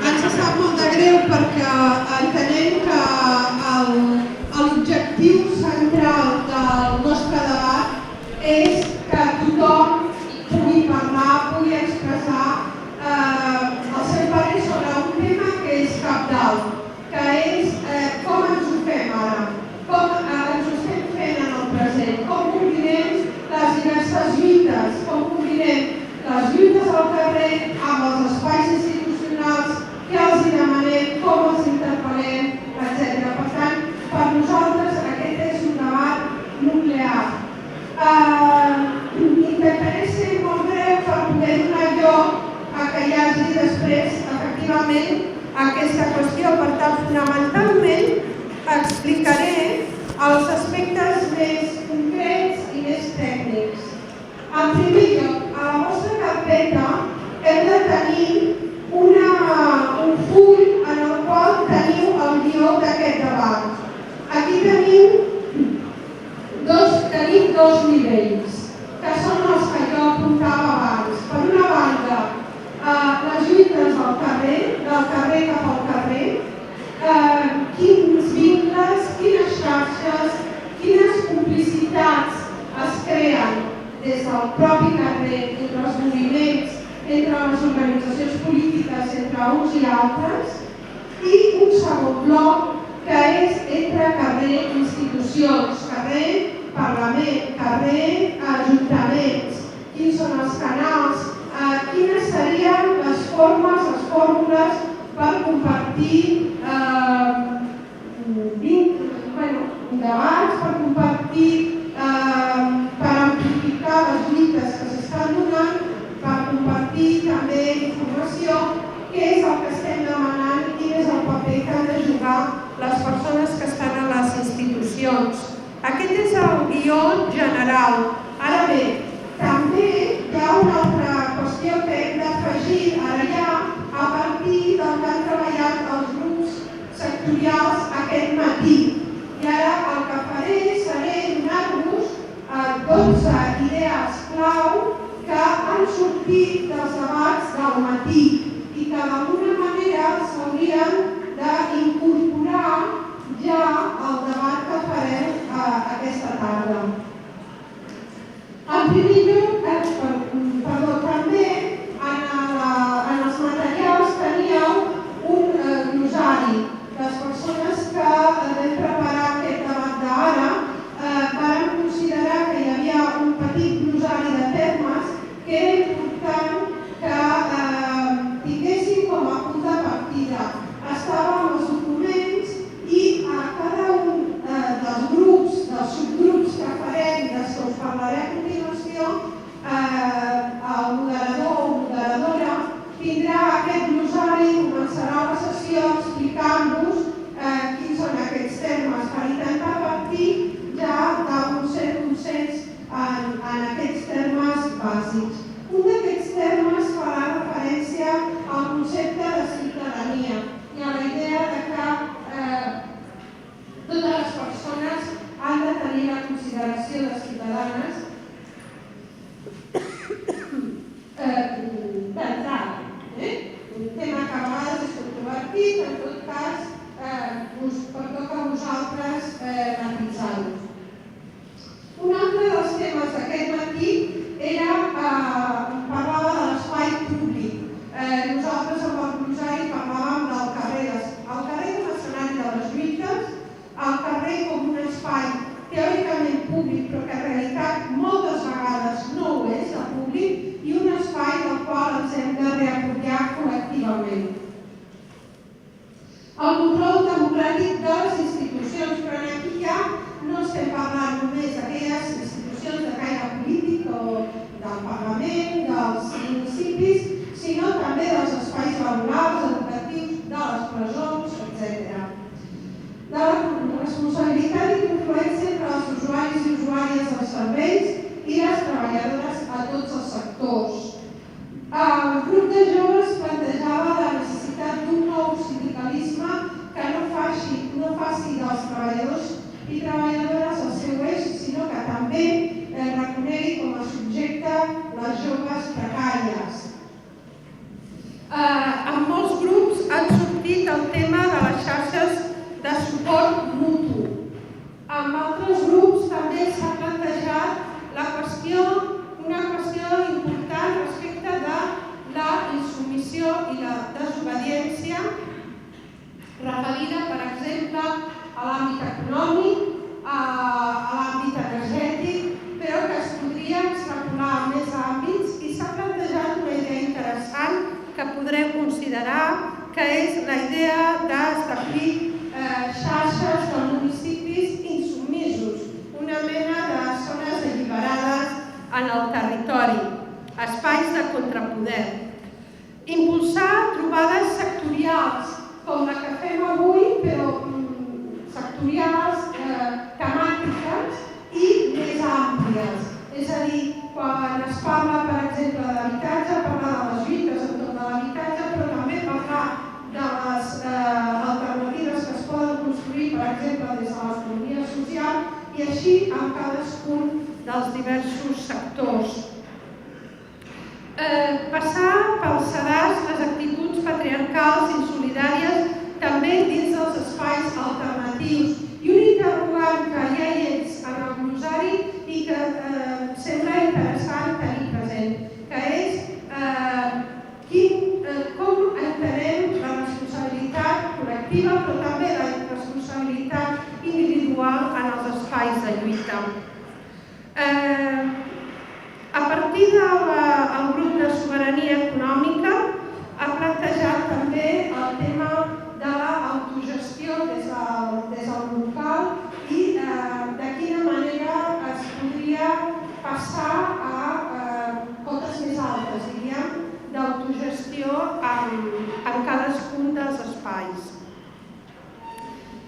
Ens sap molt de greu perquè entenem que l'objectiu central del nostre debat és que tothom pugui parlar, pugui expressar el seu parer sobre un tema que és cabdal, que és com ens ho fem ara, com ens ho estem fent en el present, com combinem les diverses lluites, com combinem les lluites al carrer amb els espais institucionals, què els hi demanem, com els interpel·lem, etc. Per tant, per nosaltres aquest és un debat nuclear. Intentaré ser molt breu per poder donar lloc a que hi hagi després, efectivament, aquesta qüestió. Per tant, fonamentalment, explicaré els aspectes més concrets i més tècnics. En primer lloc, a la vostra carpeta hem de tenir un full en el qual teniu el guió d'aquest debat. Aquí tenim dos nivells, que són els que jo apuntava abans. Per una banda, les lluites del carrer cap al carrer, quins vincles, quines xarxes, quines complicitats es creen des del propi carrer, entre els moviments, entre les organitzacions polítiques, entre uns i altres, i un segon bloc que és entre carrer i institucions, carrer, parlament, carrer, ajuntaments, quins són els canals, quines serien les formes, les fórmules per compartir debats, per compartir, per amplificar les lluites que s'estan donant, per compartir també informació, què és el que estem demanant i quin és el paper que han de jugar les persones que estan a les institucions. Aquest és el guió general. Ara bé, també hi ha una altra qüestió que hem d'afegir ara ja a partir del que han treballat els grups sectorials aquest matí. I ara el que faré seré donar-vos 12 idees clau que han sortit dels debats del matí i que d'alguna manera s'haurien d'incorporar ja al debat que farem aquesta tarda. En primer lloc, també en els materials teníeu un glosari. Les persones que vam preparar aquest debat d'ara vam considerar que hi havia un petit glosari de termes que era important que tinguéssim com a punt de partida. Estava en els documents i a cada un dels grups, dels subgrups que farem i dels que us parlaré a continuació, el moderador o moderadora tindrà aquest glosari i començarà la sessió explicant-vos quins són aquests termes per intentar partir ja d'un cert consens en aquests termes bàsics. Un d'aquests termes farà referència al concepte de ciutadania i a la idea de que totes les persones han de tenir la consideració de ciutadanes d'entrada. Un tema que a vegades és controvertit, en tot cas us pertoca a vosaltres matisar-los. Un altre dels temes d'aquest matí parlava de l'espai públic. Nosaltres amb el glosari parlàvem del carrer com a escenari de les lluites, el carrer com un espai teòricament públic però que en realitat moltes vegades no ho és de públic i un espai del qual ens hem de reapropiar col·lectivament. El control democràtic de les institucions, però aquí ja no estem parlant només d'aquelles institucions de caire polític o del Parlament, dels municipis, sinó també dels espais laborals, educatius, de les presons, etc. De la responsabilitat i confluència entre els usuaris i usuàries dels serveis i les treballadores a tots els sectors. El grup de joves plantejava la necessitat d'un nou sindicalisme que no faci dels treballadors i treballadores el seu eix, sinó que també reconegui com a subjecte les joves precàries. En molts grups el tema de les xarxes de suport mutu. Amb altres grups també s'ha plantejat una qüestió important respecte de la insubmissió i la desobediència referida, per exemple, a l'àmbit econòmic, a l'àmbit energètic, però que es podria extrapolar a més àmbits i s'ha plantejat una idea interessant que podreu considerar, que és la idea d'establir xarxes de municipis insubmisos, una mena de zones alliberades en el territori, espais de contrapoder. Impulsar trobades sectorials, com la que fem avui, però sectorials, temàtiques i més àmplies. És a dir, quan es parla, per exemple, de l'habitatge, parlar de les lluites entorn de l'habitatge, però també parlar de les alternatives que es poden construir, per exemple, des de l'economia social, i així en cadascun dels diversos sectors. Passar pel sedàs les actituds patriarcals insolidàries també dins dels espais alternatius. I un interrogant que ja hi és en el glossari i que sembla interessant tenir present, que és com entenem la responsabilitat col·lectiva, però també la responsabilitat individual en els espais de lluita. A partir del grup de sobirania econòmica ha plantejat també el tema de l'autogestió des del local i de quina manera es podria passar a cotes més altes, diríem, d'autogestió en cadascun dels espais.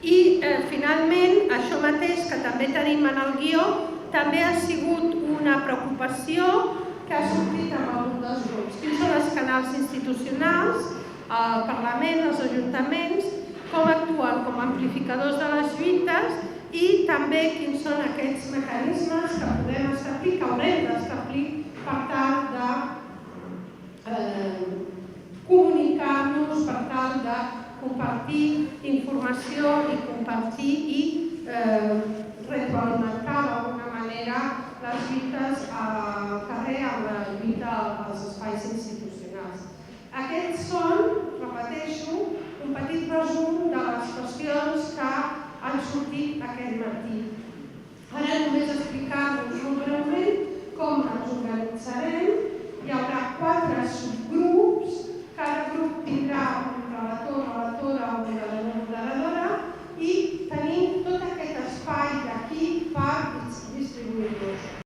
I finalment, això mateix que també tenim en el guió, també ha sigut una preocupació que ha sortit amb algun dels grups. Quins són els canals institucionals, el Parlament, els ajuntaments, com actuen com a amplificadors de les lluites i també quins són aquests mecanismes que podem establir, que haurem d'establir per tal de comunicar-nos, per tal de compartir informació i compartir i retroalimentar d'alguna manera les lluites al carrer amb la lluita als espais institucionals. Aquests són, repeteixo, un petit resum de les qüestions que han sortit aquest matí. Ara només explicar-vos molt breument com ens organitzarem